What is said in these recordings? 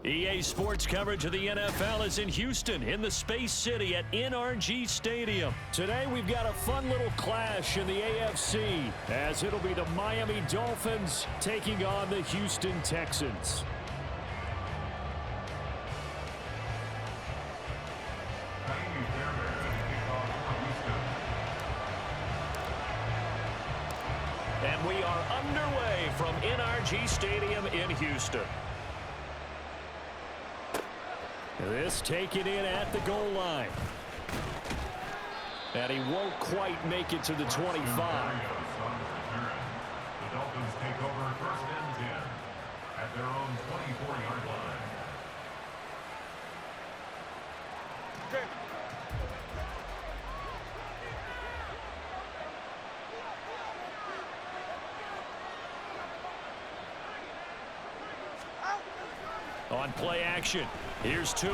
EA Sports coverage of the NFL is in Houston, in the Space City at NRG Stadium. Today we've got a fun little clash in the AFC, as it'll be the Miami Dolphins taking on the Houston Texans. And we are underway from NRG Stadium in Houston. This taken in at the goal line. And he won't quite make it to the 25. The Dolphins take over first and 10 at their own 24-yard line. On play action, here's Tua.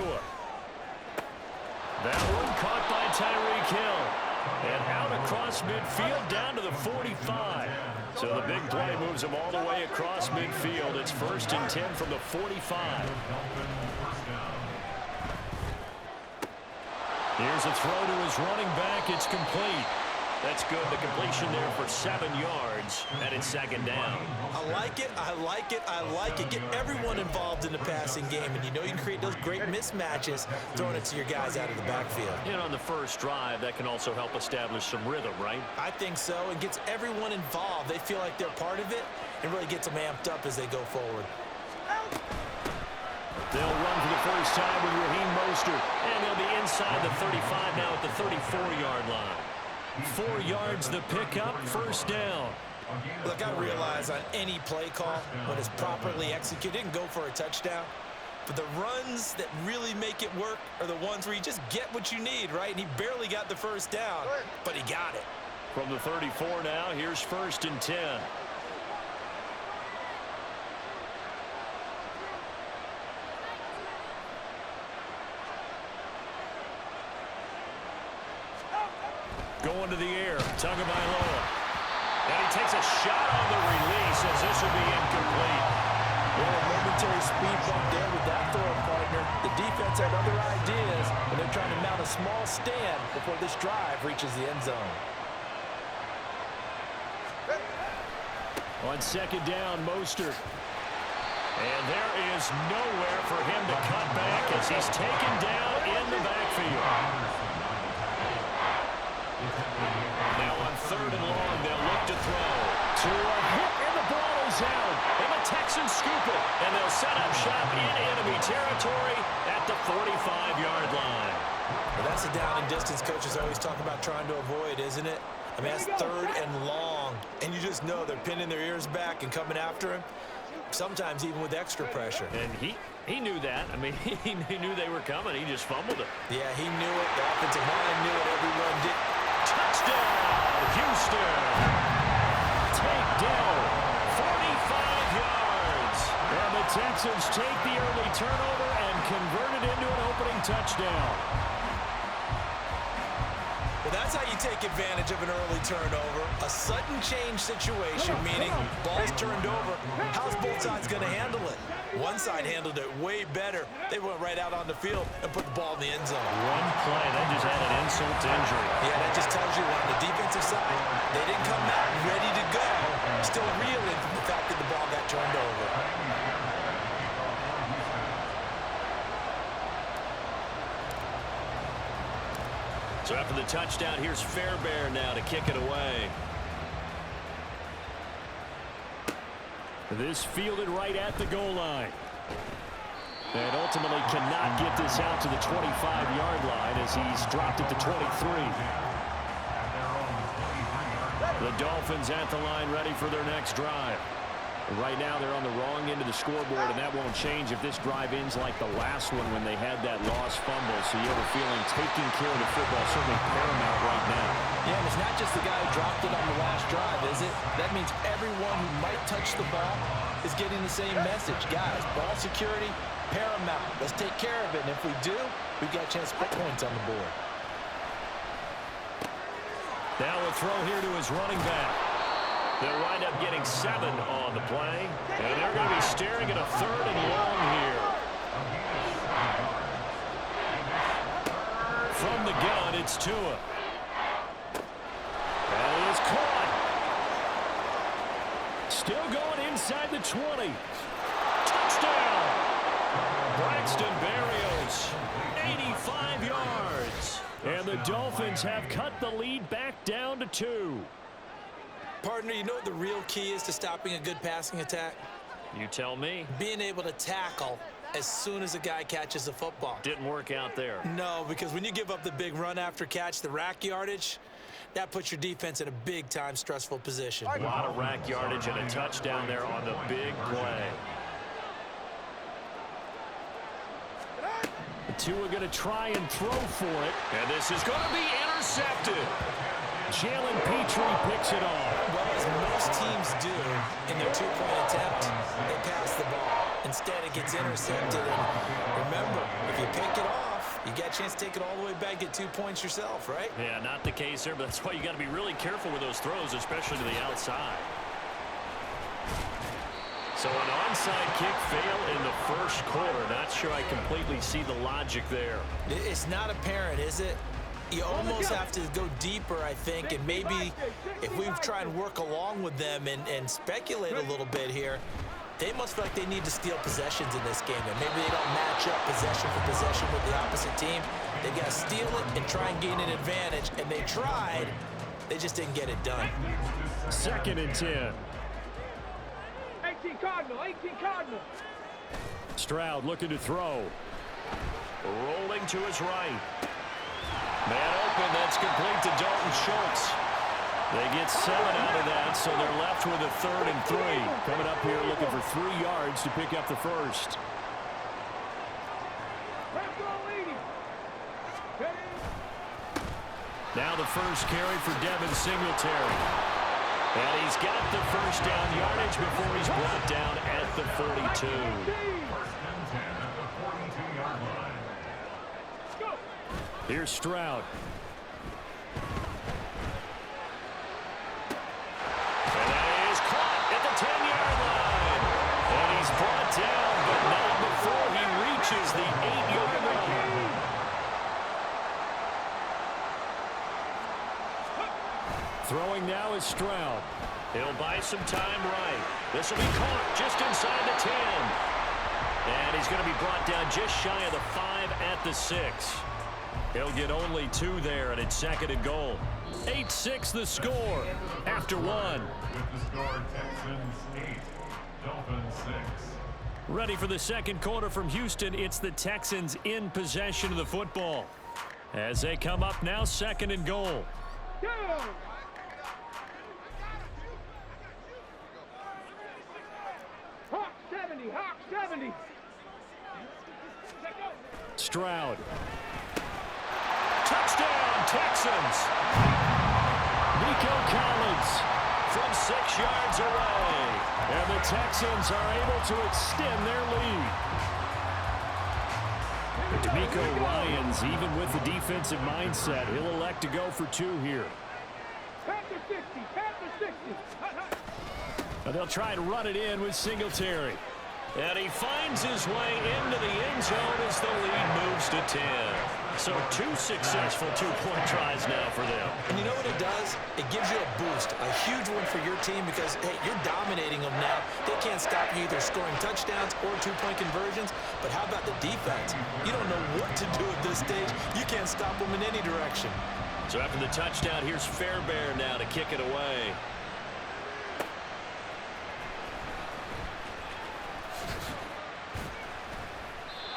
That one caught by Tyreek Hill. And out across midfield down to the 45. So the big play moves him all the way across midfield. It's first and 10 from the 45. Here's a throw to his running back. It's complete. That's good. The completion there for 7 yards, and it's second down. I like it. I like it. I like it. Get everyone involved in the passing game, and you know you can create those great mismatches throwing it to your guys out of the backfield. And on the first drive, that can also help establish some rhythm, right? I think so. It gets everyone involved. They feel like they're part of it, and really gets them amped up as they go forward. They'll run for the first time with Raheem Mostert, and they'll be inside the 35 now at the 34-yard line. 4 yards the pickup, first down. Look, I realize on any play call, when it's properly executed, it can go for a touchdown. But the runs that really make it work are the ones where you just get what you need, right? And he barely got the first down, but he got it. From the 34 now, here's first and 10. Going to the air, Tagovailoa. And he takes a shot on the release as this will be incomplete. Well, a momentary speed bump there with that throw partner. The defense had other ideas, and they're trying to mount a small stand before this drive reaches the end zone. On second down, Mostert. And there is nowhere for him to cut back as he's taken down in the backfield. Now on third and long, they'll look to throw. To a hit, and the ball is out. And the Texans scoop it. And they'll set up shop in enemy territory at the 45-yard line. Well, that's a down and distance coaches always talk about trying to avoid, isn't it? I mean, that's third and long. And you just know they're pinning their ears back and coming after him. Sometimes even with extra pressure. And he knew that. I mean, he knew they were coming. He just fumbled it. Yeah, he knew it. The offensive line knew it. Everyone did. Touchdown, Houston. Takedown, 45 yards. And the Texans take the early turnover and convert it into an opening touchdown. Well, that's how you take advantage of an early turnover. A sudden change situation, meaning ball's turned over. How's both sides going to handle it? One side handled it way better. They went right out on the field and put the ball in the end zone. One play, they just had an insult to injury. Yeah, that just tells you on the defensive side, they didn't come out ready to go. Still reeling from the fact that the ball got turned over. So after the touchdown, here's Fairbairn now to kick it away. This fielded right at the goal line. And ultimately cannot get this out to the 25-yard line as he's dropped at the 23. The Dolphins at the line ready for their next drive. Right now they're on the wrong end of the scoreboard, and that won't change if this drive ends like the last one when they had that lost fumble. So you have a feeling taking care of the football is certainly paramount right now. Yeah, and it's not just the guy who dropped it on the last drive, is it? That means everyone who might touch the ball is getting the same message. Guys, ball security, paramount. Let's take care of it, and if we do, we've got a chance to put points on the board. Now a throw here to his running back. They'll wind up getting 7 on the play, and they're going to be staring at a third and long here. From the gun, it's Tua. And it is caught. Still going inside the 20. Touchdown! Braxton Berrios, 85 yards. And the Dolphins have cut the lead back down to 2. Partner, you know what the real key is to stopping a good passing attack? You tell me. Being able to tackle as soon as a guy catches the football. Didn't work out there. No, because when you give up the big run after catch, the rack yardage, that puts your defense in a big-time stressful position. A lot of rack yardage and a touchdown there on the big play. The two are going to try and throw for it. And this is going to be intercepted. Jalen Petrie picks it off. Well, as most teams do in their two-point attempt, they pass the ball. Instead, it gets intercepted. And remember, if you pick it off, you got a chance to take it all the way back, get 2 points yourself, right? Yeah, not the case there, but that's why you got to be really careful with those throws, especially to the outside. So an onside kick fail in the first quarter. Not sure I completely see the logic there. It's not apparent, is it? You almost have to go deeper, I think, and maybe if we try and work along with them and speculate a little bit here, they must feel like they need to steal possessions in this game, and maybe they don't match up possession for possession with the opposite team. They've got to steal it and try and gain an advantage, and they tried. They just didn't get it done. 2nd and 10. 18 Cardinal, 18 Cardinal. Stroud looking to throw. Rolling to his right. Man open, that's complete to Dalton Schultz. They get 7 out of that, so they're left with a 3rd and 3. Coming up here looking for 3 yards to pick up the first. Now the first carry for Devin Singletary. And he's got the first down yardage before he's brought down at the 42. 1st and 10 at the 42-yard line. Here's Stroud. And that is caught at the 10-yard line. And he's brought down, but not before he reaches the 8-yard line. Throwing now is Stroud. He'll buy some time right. This will be caught just inside the 10. And he's going to be brought down just shy of the 5 at the 6. He'll get only 2 there, and it's 2nd and goal. 8-6 the score after 1. With the score, Texans 8, Dolphins 6. Ready for the second quarter from Houston. It's the Texans in possession of the football. As they come up now, 2nd and goal. Hawk 70, Hawk 70. Stroud. Touchdown, Texans. Nico Collins from 6 yards away. And the Texans are able to extend their lead. D'Amico Ryans, even with the defensive mindset, he'll elect to go for 2 here. Panther 60, Panther 60. And they'll try to run it in with Singletary. And he finds his way into the end zone as the lead moves to 10. So 2 successful 2-point tries now for them. And you know what it does? It gives you a boost, a huge one for your team because, hey, you're dominating them now. They can't stop you either scoring touchdowns or 2-point conversions. But how about the defense? You don't know what to do at this stage. You can't stop them in any direction. So after the touchdown, here's Fairbairn now to kick it away.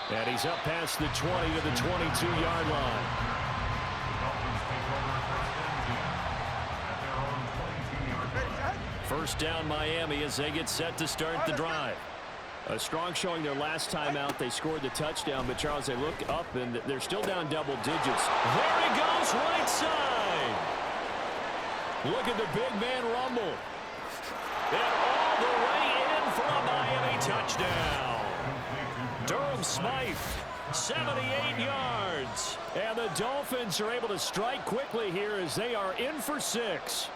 And he's up past the 20 to the 22-yard line. Dolphins take over 1st and 10 at their own 22-yard line. First down Miami as they get set to start the drive. A strong showing their last time out. They scored the touchdown, but Charles, they look up and they're still down double digits. There he goes, right side. Look at the big man rumble. And all the way in for a Miami touchdown. Durham Smythe, 78 yards. And the Dolphins are able to strike quickly here as they are in for 6.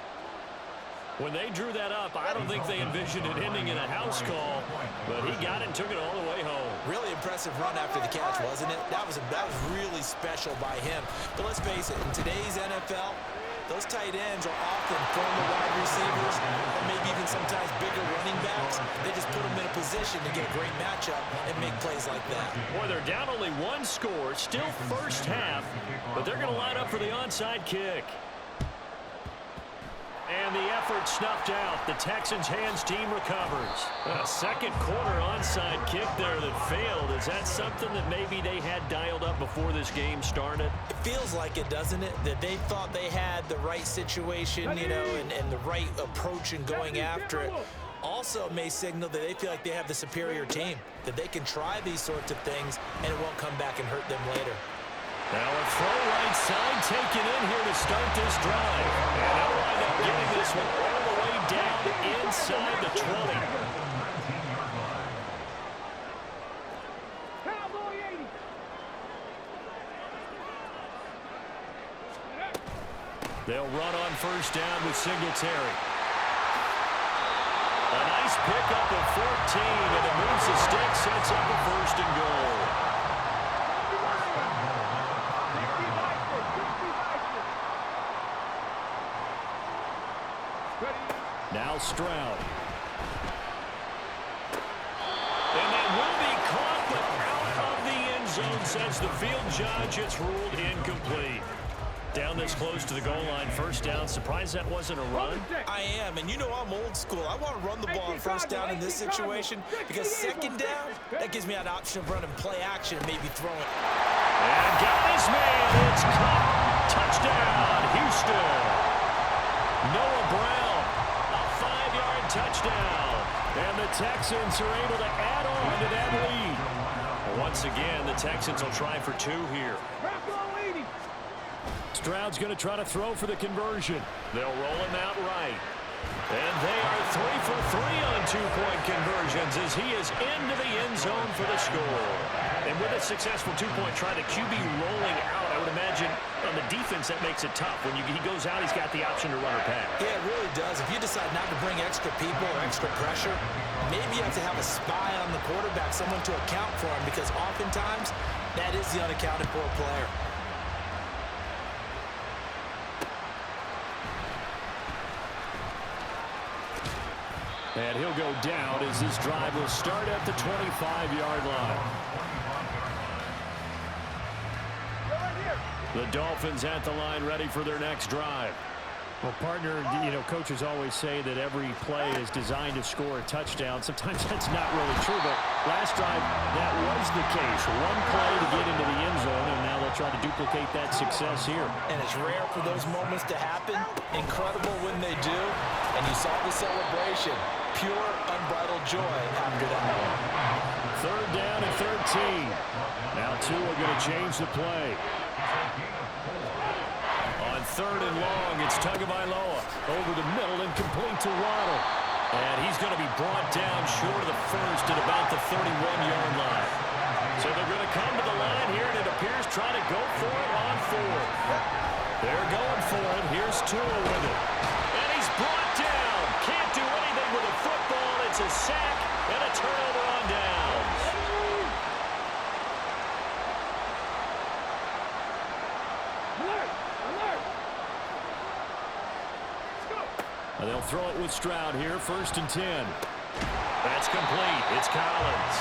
When they drew that up, I don't think they envisioned it ending in a house call, but he got it and took it all the way home. Really impressive run after the catch, wasn't it? That was really special by him. But let's face it, in today's NFL, those tight ends are often former wide receivers or maybe even sometimes bigger running backs. They just put them in a position to get a great matchup and make plays like that. Boy, they're down only one score, still first half, but they're going to line up for the onside kick. And the effort snuffed out. The Texans' hands team recovers. A second quarter onside kick there that failed. Is that something that maybe they had dialed up before this game started? It feels like it, doesn't it? That they thought they had the right situation, you know, and the right approach in going after it. Also may signal that they feel like they have the superior team, that they can try these sorts of things and it won't come back and hurt them later. Now a throw right side taken in here to start this drive. And they'll wind up getting this one all the way down inside the 20. Cowboy 80. They'll run on first down with Singletary. A nice pickup of 14, and it moves the stick, sets up a first and goal. Now Stroud. And that will be caught, but out of the end zone, says the field judge. It's ruled incomplete. Down this close to the goal line, first down. Surprised that wasn't a run? I am, and you know I'm old school. I want to run the ball on first down in this situation because second down, that gives me an option of running play action and maybe throwing. And got his man. It's caught. Touchdown, Houston. Noah Brown, a 5-yard touchdown. And the Texans are able to add on to that lead. Once again, the Texans will try for 2 here. Stroud's going to try to throw for the conversion. They'll roll him out right. And they are 3 for 3 on 2-point conversions as he is into the end zone for the score. And with a successful 2-point try, the QB rolling out, I would imagine on the defense that makes it tough. When he goes out, he's got the option to run or pass. Yeah, it really does. If you decide not to bring extra people or extra pressure, maybe you have to have a spy on the quarterback, someone to account for him, because oftentimes that is the unaccounted for player. And he'll go down as this drive will start at the 25-yard line. The Dolphins at the line ready for their next drive. Well, partner, you know, coaches always say that every play is designed to score a touchdown. Sometimes that's not really true, but last drive, that was the case. One play to get into the end zone, and now they'll try to duplicate that success here. And it's rare for those moments to happen. Incredible when they do. And you saw the celebration. Pure, unbridled joy after that one. Third down and 13. Now two are going to change the play. On third and long, it's Tagovailoa over the middle and complete to Waddle. And he's going to be brought down short of the first at about the 31-yard line. So they're going to come to the line here, and it appears trying to go for it on fourth. They're going for it. Here's Tua with it. And he's brought down. Can't do anything with a football. It's a sack and a turnover on downs. They'll throw it with Stroud here, 1st and 10. That's complete. It's Collins.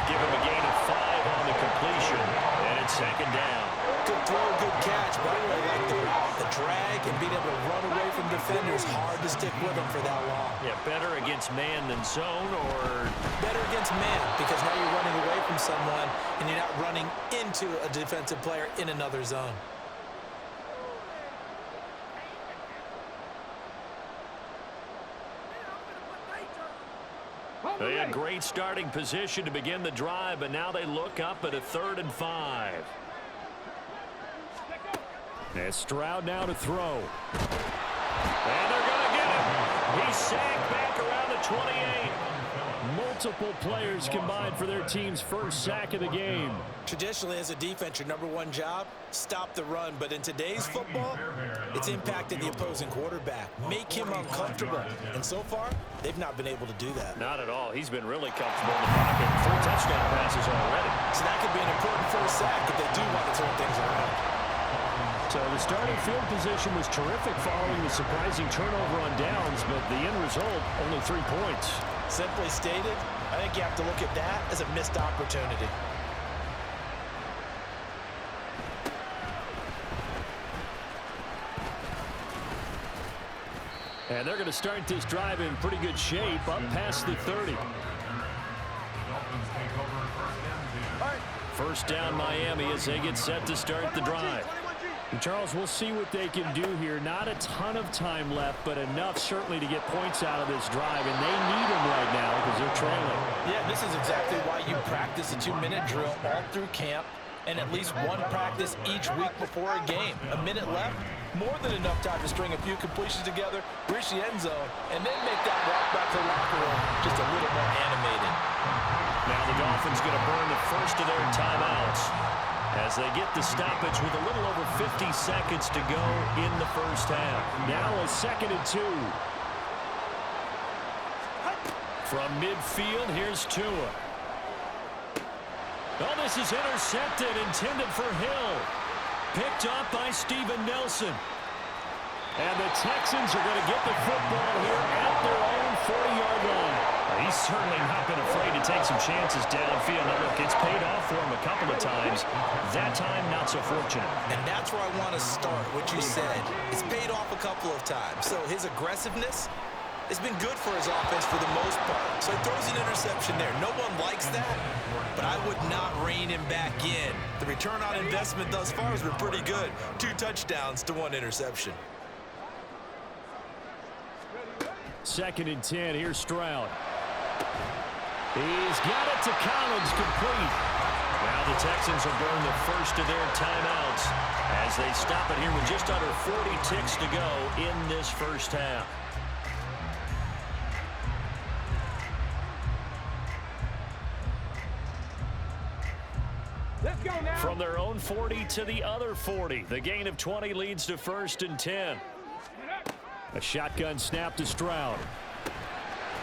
Give him a gain of 5 on the completion, and it's 2nd down. Good throw, good catch, but I really like the drag and being able to run away from defenders. Hard to stick with them for that long. Yeah, better against man than zone, or? Better against man, because now you're running away from someone and you're not running into a defensive player in another zone. They had great starting position to begin the drive, but now they look up at a 3rd and 5. And Stroud now to throw. And they're going to get him. He's sacked back around the 28. Multiple players combined for their team's first sack of the game. Traditionally, as a defense, your number one job, stop the run. But in today's football, it's impacted the opposing quarterback. Make him uncomfortable. And so far, they've not been able to do that. Not at all. He's been really comfortable in the pocket. 3 touchdown passes already. So that could be an important first sack if they do want to turn things around. So the starting field position was terrific following the surprising turnover on downs, but the end result, only 3 points. Simply stated, I think you have to look at that as a missed opportunity. And they're going to start this drive in pretty good shape, up past the 30. First down Miami as they get set to start the drive. And Charles, we'll see what they can do here. Not a ton of time left, but enough certainly to get points out of this drive. And they need them right now because they're trailing. Yeah, this is exactly why you practice a 2-minute drill all through camp and at least one practice each week before a game. A minute left, more than enough time to string a few completions together, reach the end zone, and then make that walk back to the locker room just a little more animated. Now the Dolphins going to burn the first of their timeouts as they get the stoppage with a little over 50 seconds to go in the first half. Now a 2nd and 2. From midfield, here's Tua. Oh, this is intercepted, intended for Hill. Picked up by Steven Nelson. And the Texans are going to get the football here at their own 40-yard line. He's certainly not been afraid to take some chances downfield. Now, look, it's paid off for him a couple of times. That time, not so fortunate. And that's where I want to start, what you said. It's paid off a couple of times. So his aggressiveness has been good for his offense for the most part. So he throws an interception there. No one likes that, but I would not rein him back in. The return on investment thus far has been pretty good. 2 touchdowns to 1 interception. 2nd and 10. Here's Stroud. He's got it to Collins, complete. Now the Texans will burn the first of their timeouts as they stop it here with just under 40 ticks to go in this first half. Let's go now. From their own 40 to the other 40. The gain of 20 leads to 1st and 10. A shotgun snap to Stroud.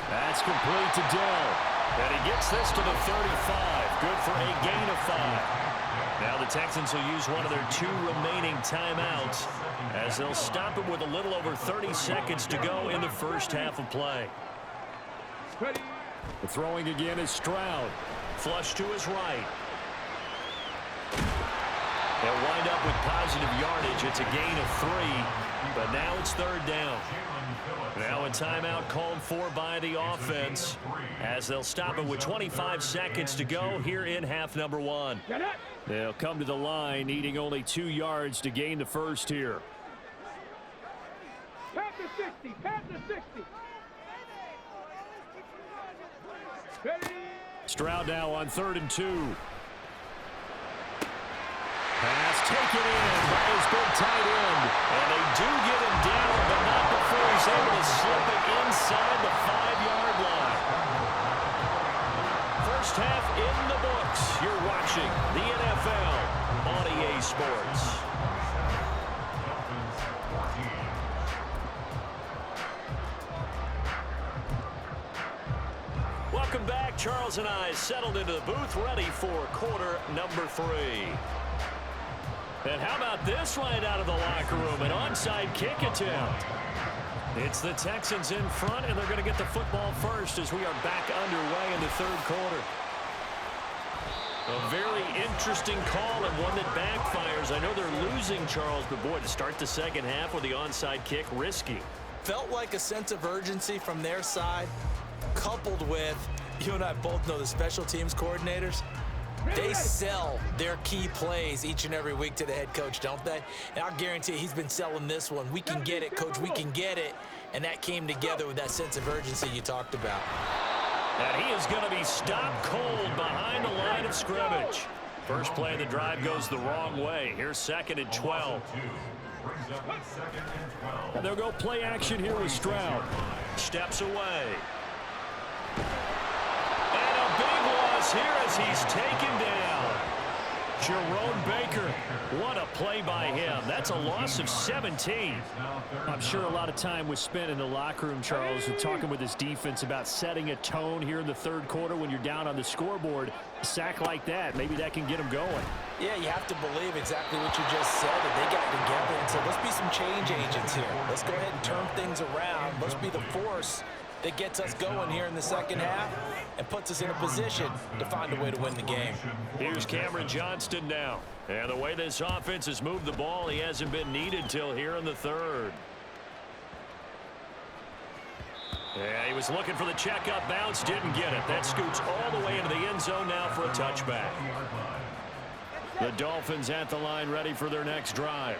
That's complete to Dell. And he gets this to the 35. Good for a gain of 5. Now the Texans will use one of their 2 remaining timeouts as they'll stop it with a little over 30 seconds to go in the first half of play. The throwing again is Stroud. Flush to his right. They'll wind up with positive yardage. It's a gain of 3, but now it's 3rd down. Now a timeout called for by the offense as they'll stop it with 25 seconds to go here in half number 1. They'll come to the line needing only 2 yards to gain the first here. Pat the 60. Pat the 60. Stroud now on 3rd and 2. Pass taken in by his big tight end. And they do get him down, but not before he's able to slip it inside the 5-yard line. First half in the books. You're watching the NFL on EA Sports. Welcome back. Charles and I settled into the booth, ready for quarter number 3. And how about this right out of the locker room? An onside kick attempt. It's the Texans in front, and they're going to get the football first as we are back underway in the 3rd quarter. A very interesting call and one that backfires. I know they're losing, Charles, but boy, to start the 2nd half with the onside kick, risky. Felt like a sense of urgency from their side, coupled with, you and I both know the special teams coordinators. They sell their key plays each and every week to the head coach, don't they? And I'll guarantee he's been selling this one. We can get it, coach. We can get it. And that came together with that sense of urgency you talked about. And he is going to be stopped cold behind the line of scrimmage. First play of the drive goes the wrong way. Here's 2nd and 12. And they'll go play action here with Stroud. Steps away. stops here as he's taken down. Jerome Baker, what a play by him. That's a loss of 17. I'm sure a lot of time was spent in the locker room, Charles, with talking with his defense about setting a tone here in the third quarter when you're down on the scoreboard. A sack like that, maybe that can get him going. Yeah, you have to believe exactly what you just said, that they got together and said, let's be some change agents here. Let's go ahead and turn things around. Let's be the force that gets us going here in the second half and puts us in a position to find a way to win the game. Here's Cameron Johnston now. And the way this offense has moved the ball, he hasn't been needed till here in the third. Yeah, he was looking for the checkup bounce, didn't get it. That scoots all the way into the end zone now for a touchback. The Dolphins at the line ready for their next drive.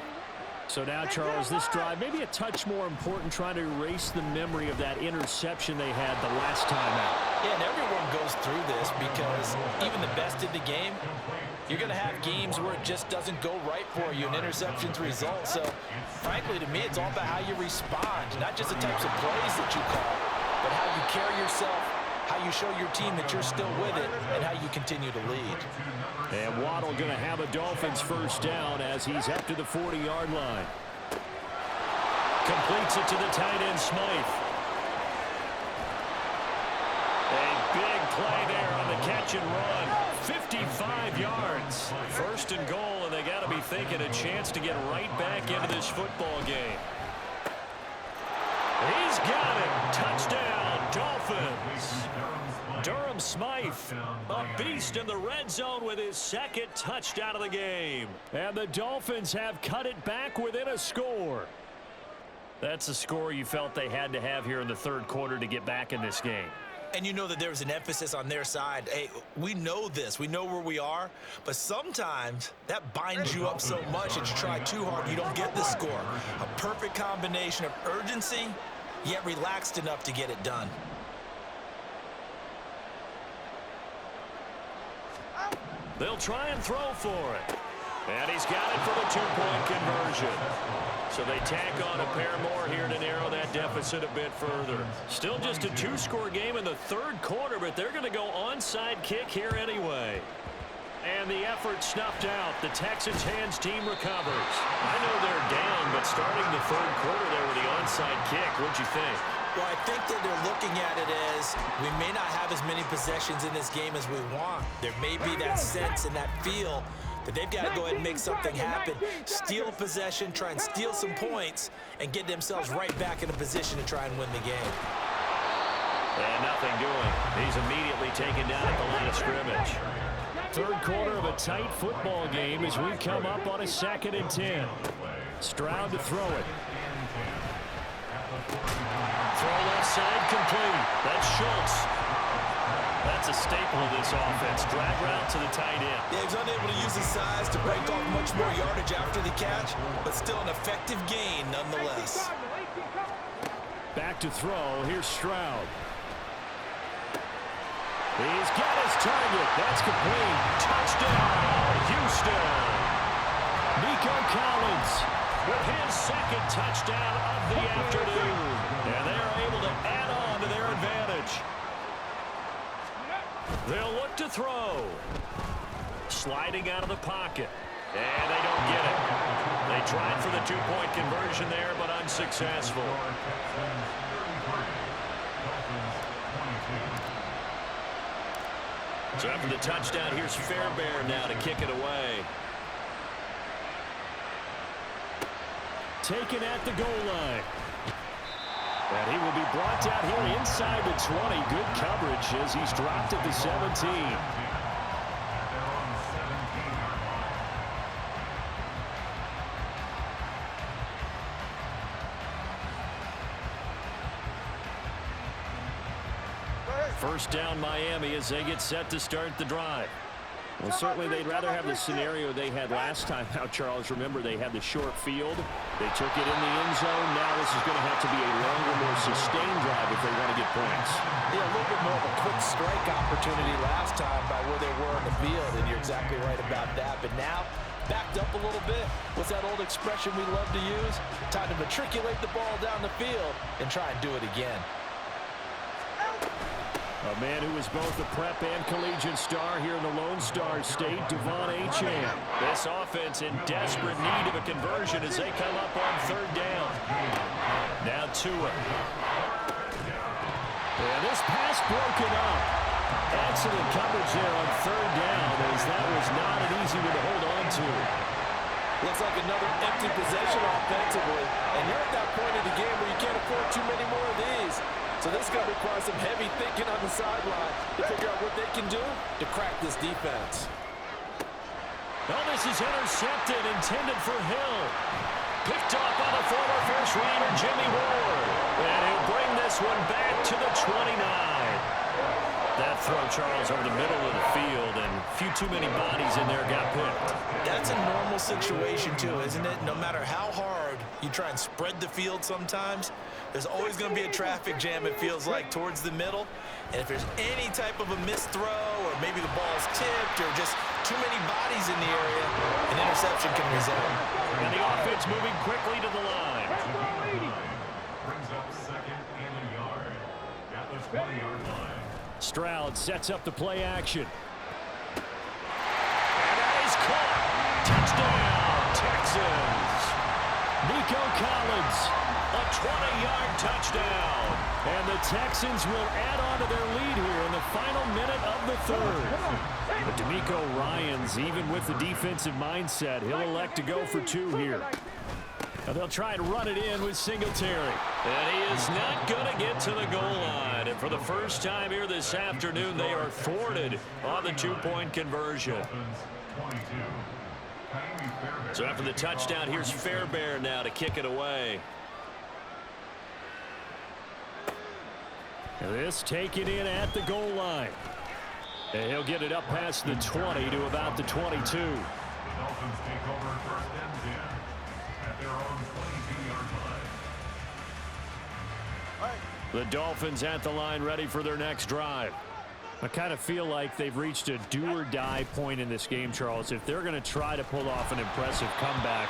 So now, Charles, this drive maybe a touch more important, trying to erase the memory of that interception they had the last time out. Yeah, and everyone goes through this because even the best in the game, you're going to have games where it just doesn't go right for you and interceptions result. So, frankly, to me, it's all about how you respond, not just the types of plays that you call, but how you carry yourself, how you show your team that you're still with it, and how you continue to lead. And Waddle going to have a Dolphins first down as he's up to the 40-yard line. Completes it to the tight end, Smythe. A big play there on the catch and run. 55 yards. First and goal, and they got to be thinking a chance to get right back into this football game. He's got it. Touchdown, Dolphins. Durham Smythe, a beast in the red zone with his second touchdown of the game. And the Dolphins have cut it back within a score. That's a score you felt they had to have here in the third quarter to get back in this game. And you know that there was an emphasis on their side. Hey, we know this. We know where we are. But sometimes that binds you up so much that you try too hard, you don't get the score. A perfect combination of urgency, yet relaxed enough to get it done. They'll try and throw for it. And he's got it for the two-point conversion. So they tack on a pair more here to narrow that deficit a bit further. Still just a two-score game in the third quarter, but they're going to go onside kick here anyway. And the effort snuffed out. The Texans hands team recovers. I know they're down, but starting the third quarter there with the onside kick, what'd you think? Well, I think that they're looking at it as we may not have as many possessions in this game as we want. There may be that sense and that feel that they've got to go ahead and make something happen. Steal possession, try and steal some points, and get themselves right back in a position to try and win the game. And nothing doing. He's immediately taken down at the line of scrimmage. Third quarter of a tight football game as we come up on a 2nd and 10. Stroud to throw it. Throw left side complete. That's Schultz. That's a staple of this offense. Drag route to the tight end. Yeah, he's unable to use his size to break off much more yardage after the catch, but still an effective gain nonetheless. Back to throw. Here's Stroud. He's got his target. That's complete. Touchdown, Houston. Nico Collins with his second touchdown of the afternoon. And they're able to add on to their advantage. They'll look to throw. Sliding out of the pocket. And they don't get it. They tried for the two-point conversion there, but unsuccessful. So after the touchdown, here's Fairbairn now to kick it away. Taken at the goal line. And he will be brought down here inside the 20. Good coverage as he's dropped at the 17. First down Miami as they get set to start the drive. Well, certainly they'd rather have the scenario they had last time out, Charles. Remember, they had the short field. They took it in the end zone. Now this is going to have to be a longer, more sustained drive if they want to get points. Yeah, a little bit more of a quick strike opportunity last time by where they were on the field, and you're exactly right about that. But now, backed up a little bit. What's that old expression we love to use? Time to matriculate the ball down the field and try and do it again. A man who is both a prep and collegiate star here in the Lone Star State, Devon Achane. This offense in desperate need of a conversion as they come up on third down. Now Tua. And this pass broken up. Excellent coverage there on third down as that was not an easy one to hold on to. Looks like another empty possession offensively. And you're at that point in the game where you can't afford too many more of these. So this is going to require some heavy thinking on the sideline to figure out what they can do to crack this defense. Well, this is intercepted, intended for Hill. Picked off by the former first-rounder Jimmy Ward. And he'll bring this one back to the 29. That throw, Charles, over the middle of the field, and a few too many bodies in there got picked. That's a normal situation, too, isn't it? No matter how hard you try and spread the field sometimes, there's always going to be a traffic jam, it feels like, towards the middle. And if there's any type of a missed throw or maybe the ball's tipped or just too many bodies in the area, an interception can result. And the offense moving quickly to the line. Brings up second and a yard at the 20-yard line. Stroud sets up the play action. And that is caught. Touchdown, Texans. Nico Collins, a 20-yard touchdown. And the Texans will add on to their lead here in the final minute of the third. But DeMeco Ryans, even with the defensive mindset, he'll elect to go for two here. And they'll try and run it in with Singletary. And he is not going to get to the goal line. And for the first time here this afternoon, they are thwarted on the two-point conversion. So after the touchdown, here's Fairbairn now to kick it away. And this taken in at the goal line. And he'll get it up past the 20 to about the 22. The Dolphins take over first and 10 at their own 22-yard line. The Dolphins at the line, ready for their next drive. I kind of feel like they've reached a do-or-die point in this game, Charles. If they're going to try to pull off an impressive comeback,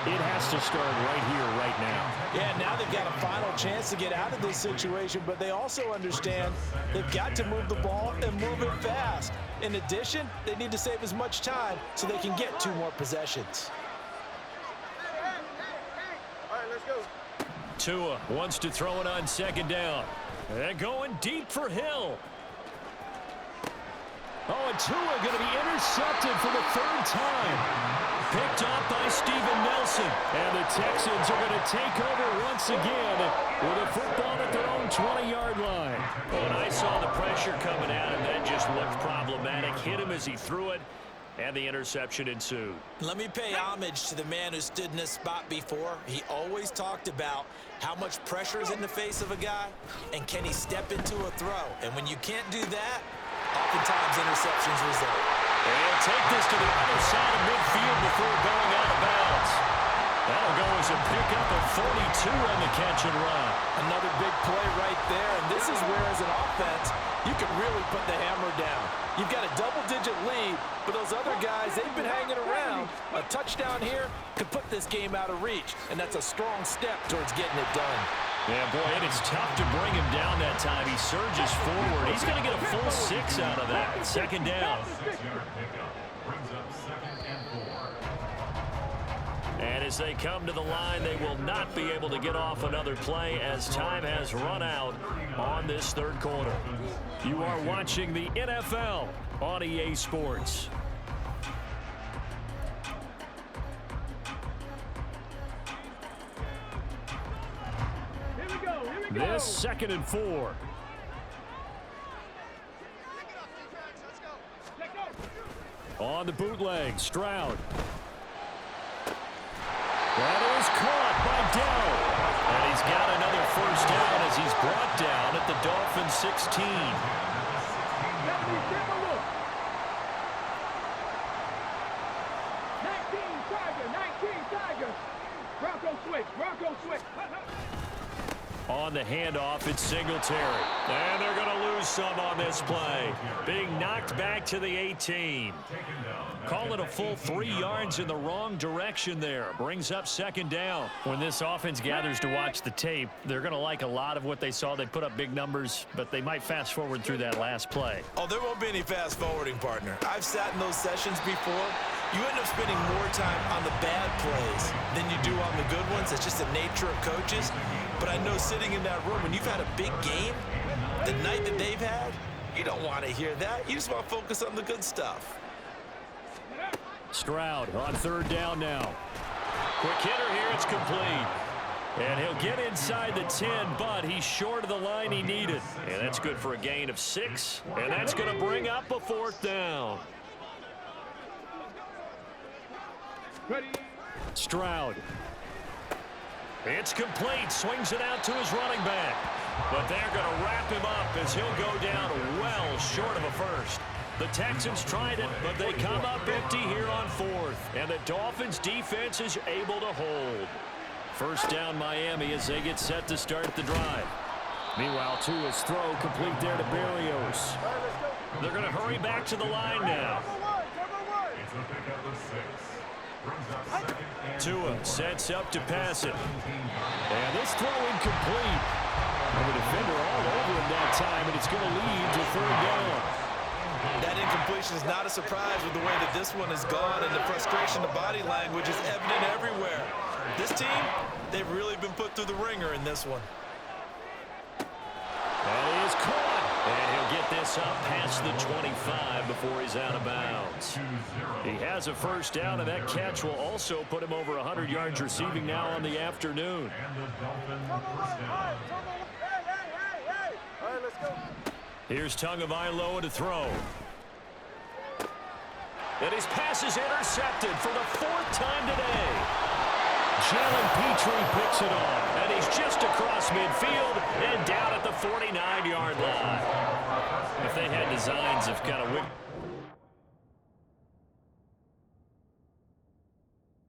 it has to start right here, right now. Yeah, now they've got a final chance to get out of this situation, but they also understand they've got to move the ball and move it fast. In addition, they need to save as much time so they can get two more possessions. All right, let's go. Tua wants to throw it on second down. And going deep for Hill. Oh, and Tua going to be intercepted for the third time. Picked off by Steven Nelson. And the Texans are going to take over once again with a football at their own 20-yard line. Oh, and I saw the pressure coming at him. That just looked problematic. Hit him as he threw it, and the interception ensued. Let me pay homage to the man who stood in this spot before. He always talked about how much pressure is in the face of a guy, and can he step into a throw. And when you can't do that, oftentimes interceptions result. And he'll take this to the other side of midfield before going out of bounds. That'll go as a pickup of 42 on the catch and run. Another big play right there, and this is where, as an offense, you can really put the hammer down. You've got a double-digit lead, but those other guys, they've been hanging around. A touchdown here could put this game out of reach, and that's a strong step towards getting it done. Yeah, boy, it is tough to bring him down that time. He surges forward. He's going to get a full 6 out of that. Second down. 6-yard pickup brings up second and 4. And as they come to the line, they will not be able to get off another play as time has run out on this third quarter. You are watching the NFL on EA Sports. This second and 4. On the bootleg, Stroud. That is caught by Dell. And he's got another first down as he's brought down at the Dolphins 16. 19 Tiger. Bronco switch. On the handoff, it's Singletary. And they're going to lose some on this play. Being knocked back to the 18. Call it a full 3 yards in the wrong direction there. Brings up second down. When this offense gathers to watch the tape, they're going to like a lot of what they saw. They put up big numbers, but they might fast forward through that last play. Oh, there won't be any fast forwarding, partner. I've sat in those sessions before. You end up spending more time on the bad plays than you do on the good ones. It's just the nature of coaches. But I know sitting in that room, when you've had a big game, the night that they've had, you don't want to hear that. You just want to focus on the good stuff. Stroud on third down now. Quick hitter here, it's complete. And he'll get inside the 10, but he's short of the line he needed. And that's good for a gain of 6. And that's going to bring up a 4th down. Ready. Stroud. It's complete. Swings it out to his running back. But they're going to wrap him up as he'll go down well short of a first. The Texans tried it, but they come up empty here on 4th. And the Dolphins defense is able to hold. First down Miami as they get set to start the drive. Meanwhile, Tua's throw complete there to Berrios. They're going to hurry back to the line now. It's a pickup of 6. Brings up second and Tua sets up to pass it. And this throw incomplete. And the defender all over him that time, and it's going to lead to 3rd down. That incompletion is not a surprise with the way that this one has gone, and the frustration, the body language is evident everywhere. This team, they've really been put through the ringer in this one. That is caught. And he'll get this up past the 25 before he's out of bounds. He has a first down, and that catch will also put him over 100 yards receiving now on the afternoon. and the Dolphins first down. All right, let's go. Here's Tagovailoa to throw. And his pass is intercepted for the 4th time today. Jalen Petrie picks it off, and he's just across midfield and down at the 49-yard line. If they had designs of kind of